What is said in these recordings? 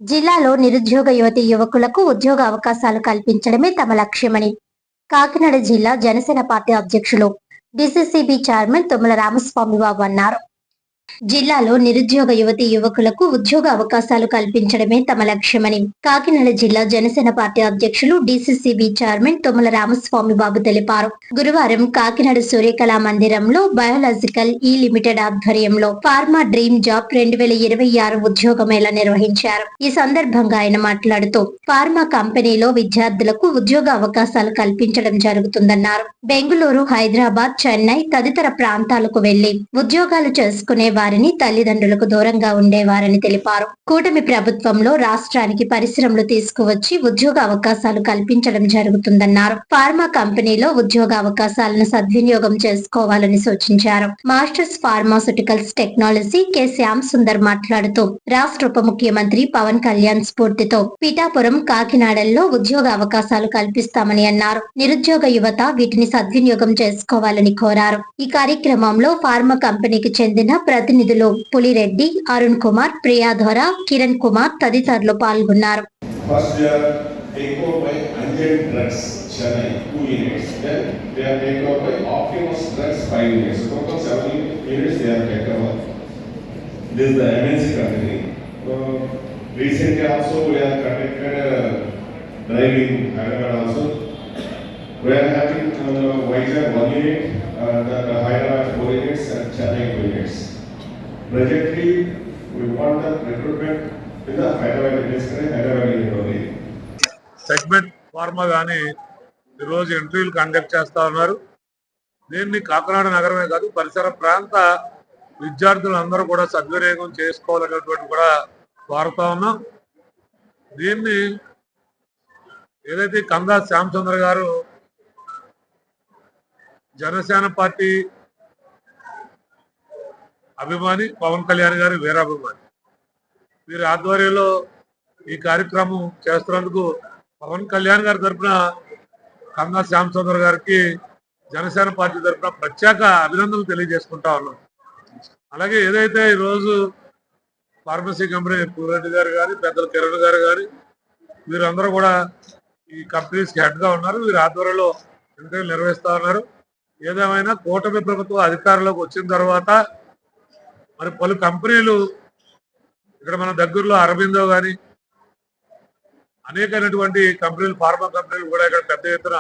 జిల్లాలో నిరుద్యోగ యువతీ యువకులకు ఉద్యోగ అవకాశాలు కల్పించడమే తమ లక్ష్యమని కాకినాడ జిల్లా జనసేన పార్టీ అధ్యక్షులు డిసిసిబి చైర్మన్ తుమ్మల రామస్వామిబాబు అన్నారు. జిల్లాలో నిరుద్యోగ యువతీ యువకులకు ఉద్యోగ అవకాశాలు కల్పించడమే తమ లక్ష్యమని కాకినాడ జిల్లా జనసేన పార్టీ అధ్యక్షులు డిసిసిబి చైర్మన్ తుమ్మల రామస్వామి బాబు తెలిపారు. గురువారం కాకినాడ సూర్యకళా మందిరంలో బయోలాజికల్ లిమిటెడ్ ఆధ్వర్యంలో ఫార్మా డ్రీమ్ జాబ్ 2026 ఉద్యోగ మేళా నిర్వహించారు. ఈ సందర్భంగా ఆయన మాట్లాడుతూ ఫార్మా కంపెనీలో విద్యార్థులకు ఉద్యోగ అవకాశాలు కల్పించడం జరుగుతుందన్నారు. బెంగళూరు, హైదరాబాద్, చెన్నై తదితర ప్రాంతాలకు వెళ్లి ఉద్యోగాలు చేసుకునే వారిని తల్లిదండ్రులకు దూరంగా ఉండేవారని తెలిపారు. కూటమి ప్రభుత్వంలో రాష్ట్రానికి పరిశ్రమలు తీసుకువచ్చి ఉద్యోగ అవకాశాలు కల్పించడం జరుగుతుందన్నారు. ఫార్మా కంపెనీలో ఉద్యోగ అవకాశాలను సద్వినియోగం చేసుకోవాలని సూచించారు. Masters pharmaceuticals technology K Shyam Sundar మాట్లాడుతూ రాష్ట్ర ఉప ముఖ్యమంత్రి పవన్ కళ్యాణ్ స్ఫూర్తితో పిఠాపురం, కాకినాడల్లో ఉద్యోగ అవకాశాలు కల్పిస్తామని అన్నారు. నిరుద్యోగ యువత వీటిని సద్వినియోగం చేసుకోవాలని కోరారు. ఈ కార్యక్రమంలో ఫార్మా కంపెనీకి చెందిన ప్రతినిధులు పులిరెడ్డి, అరుణ్ కుమార్, ప్రియాధర, కిరణ్ కుమార్ తదితరులు పాల్గొన్నారు. Recently also we have conducted driving Hyderabad also. We are having Vizag 1 unit, the Hyderabad 4 units and Chennai 2 units. Presently we want the recruitment in the Hyderabad industry, Hyderabad unit only. Segment pharma కానీ ఈరోజు ఇంటర్వ్యూలు conduct చేస్తా ఉన్నారు. దీన్ని కాకినాడ నగరమే కాదు పరిసర ప్రాంత విద్యార్థులందరూ కూడా సద్వినియోగం చేసుకోవాలనేటువంటి కూడా కోరుతా ఉన్నాం. దీన్ని ఏదైతే కందా శ్యామచంద్ర గారు జనసేన పార్టీ అభిమాని, పవన్ కళ్యాణ్ గారి వీరాభిమాని, వీరి ఆధ్వర్యంలో ఈ కార్యక్రమం చేస్తున్నందుకు పవన్ కళ్యాణ్ గారి తరఫున కందా శ్యామచంద్ర గారికి జనసేన పార్టీ తరఫున ప్రత్యేక అభినందనలు తెలియజేసుకుంటా ఉన్నాం. అలాగే ఏదైతే ఈరోజు ఫార్మసీ కంపెనీ పూరెడ్డి గారు కానీ, పెద్దల కిరణ్ గారు కానీ వీరందరూ కూడా ఈ కంపెనీస్కి హెడ్గా ఉన్నారు. వీరి ఆధ్వర్యంలో ఇంటర్వ్యూలు నిర్వహిస్తూ ఉన్నారు. ఏదేమైనా కూటమి ప్రభుత్వం అధికారంలోకి వచ్చిన తర్వాత మరి పలు కంపెనీలు ఇక్కడ మన దగ్గరలో అరబిందో కానీ అనేకమైనటువంటి కంపెనీలు, ఫార్మా కంపెనీలు కూడా ఇక్కడ పెద్ద ఎత్తున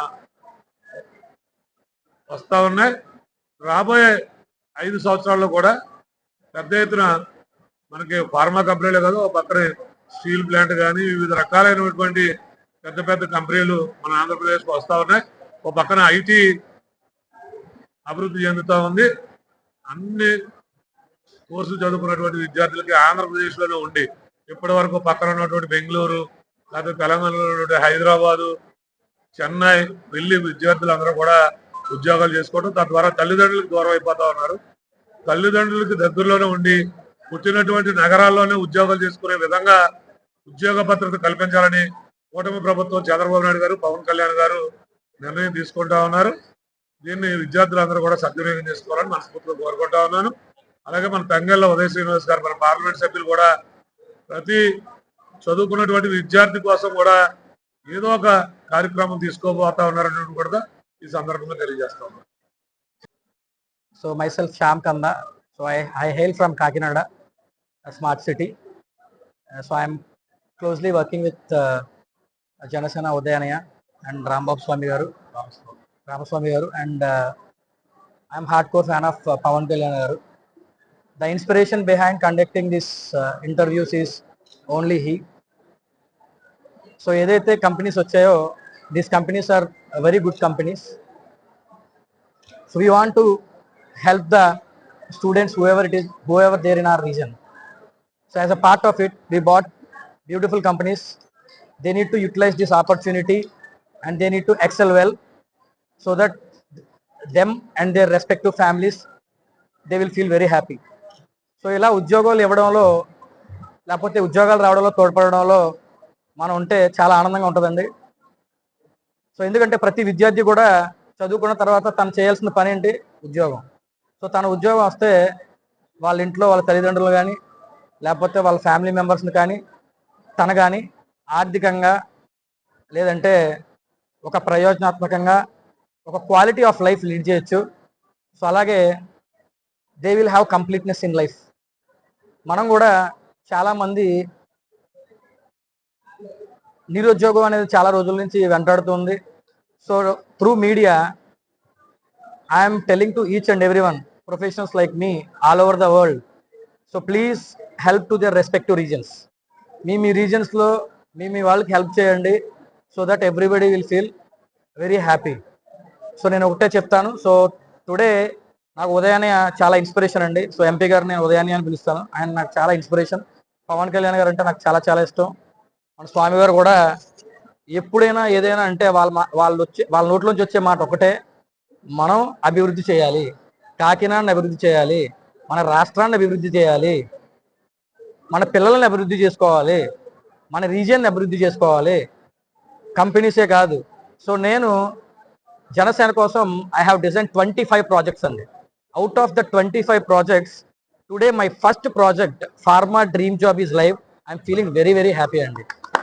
వస్తూ ఉన్నాయి. రాబోయే 5 సంవత్సరాల్లో కూడా పెద్ద ఎత్తున మనకి ఫార్మా కంపెనీలే కాదు, పక్కన స్టీల్ ప్లాంట్ కానీ వివిధ రకాలైనటువంటి పెద్ద పెద్ద కంపెనీలు మన ఆంధ్రప్రదేశ్కి వస్తూ ఉన్నాయి. ఓ పక్కన ఐటీ అభివృద్ధి చెందుతూ ఉంది. అన్ని కోర్సులు చదువుకున్నటువంటి విద్యార్థులకి ఆంధ్రప్రదేశ్లోనే ఉండి ఇప్పటి వరకు పక్కన ఉన్నటువంటి బెంగళూరు, లేకపోతే తెలంగాణలో ఉన్నటువంటి హైదరాబాదు, చెన్నై వెళ్ళి విద్యార్థులందరూ కూడా ఉద్యోగాలు చేసుకోవడం, తద్వారా తల్లిదండ్రులకు దూరం అయిపోతా ఉన్నారు. తల్లిదండ్రులకి దగ్గరలోనే ఉండి పుట్టినటువంటి నగరాల్లోనే ఉద్యోగాలు చేసుకునే విధంగా ఉద్యోగ భద్రత కల్పించాలని కూటమి ప్రభుత్వం చంద్రబాబు నాయుడు గారు, పవన్ కళ్యాణ్ గారు నిర్ణయం తీసుకుంటా ఉన్నారు. దీన్ని విద్యార్థులందరూ కూడా సద్వినియోగం చేసుకోవాలని మనస్ఫూర్తిగా కోరుకుంటా ఉన్నాను. అలాగే మన తంగెళ్ళ ఉదయ శ్రీనివాస్ గారు, మన పార్లమెంట్ సభ్యులు కూడా ప్రతి చదువుకున్నటువంటి విద్యార్థి కోసం కూడా ఏదో ఒక కార్యక్రమం తీసుకోబోతా ఉన్నారని కూడా ఈ సందర్భంగా తెలియజేస్తా ఉన్నాను. So myself Shyam Kanda. So I hail from Kakinada, a smart city. So I am closely working with Janasena Udayanaya and Ramaswamy Garu, and I am hardcore fan of Pawan Kalyan Garu. The inspiration behind conducting this interviews is only he. So edaithe companies vachayo, these companies are very good companies. So we want to help the students, whoever there in our region. So as a part of it, we bought beautiful companies. They need to utilize this opportunity and they need to excel well so that them and their respective families, they will feel very happy. So ఇలా ఉద్యోగాలు ఇవ్వడంలో లేకపోతే ఉద్యోగాలు రావడంలో తోడ్పడడంలో మనం ఉంటే చాలా ఆనందంగా ఉంటుందండి. సో ఎందుకంటే ప్రతి విద్యార్థి కూడా చదువుకున్న తర్వాత తను చేయాల్సిన పని ఏంటి? ఉద్యోగం. సో తన ఉద్యోగం వస్తే వాళ్ళ ఇంట్లో వాళ్ళ తల్లిదండ్రులు కానీ లేకపోతే వాళ్ళ ఫ్యామిలీ మెంబర్స్ని కానీ తను కానీ ఆర్థికంగా లేదంటే ఒక ప్రయోజనాత్మకంగా ఒక క్వాలిటీ ఆఫ్ లైఫ్ లీడ్ చేయొచ్చు. సో అలాగే they will have completeness in life. మనం కూడా చాలామంది నిరుద్యోగం అనేది చాలా రోజుల నుంచి వెంటాడుతుంది. So through media I'm telling to each and every one professionals like me all over the world, so please help to their respective regions. మీ రీజన్స్లో మీ వాళ్ళకి హెల్ప్ చేయండి, so that everybody will feel very happy. So నేను ఒకటే చెప్తాను. So today నాకు ఉదయాన్నే చాలా ఇన్స్పిరేషన్ అండి. సో ఎంపీ గారు నేను ఉదయాన్నే అని పిలుస్తాను, ఆయన నాకు చాలా ఇన్స్పిరేషన్. పవన్ కళ్యాణ్ గారు అంటే నాకు చాలా చాలా ఇష్టం. మన స్వామి గారు కూడా ఎప్పుడైనా ఏదైనా అంటే వాళ్ళ నోట్లోంచి వచ్చే మాట ఒకటే, మనం అభివృద్ధి చేయాలి, కాకినాడని అభివృద్ధి చేయాలి, మన రాష్ట్రాన్ని అభివృద్ధి చేయాలి, మన పిల్లల్ని అభివృద్ధి చేసుకోవాలి, మన రీజియన్ని అభివృద్ధి చేసుకోవాలి, కంపెనీసే కాదు. సో నేను జనసేన కోసం ఐ హ్యావ్ డిజైన్ 25 ప్రాజెక్ట్స్ అండి. Out of the 25 projects today my first project pharma dream job is live. I'm feeling very very happy అండి.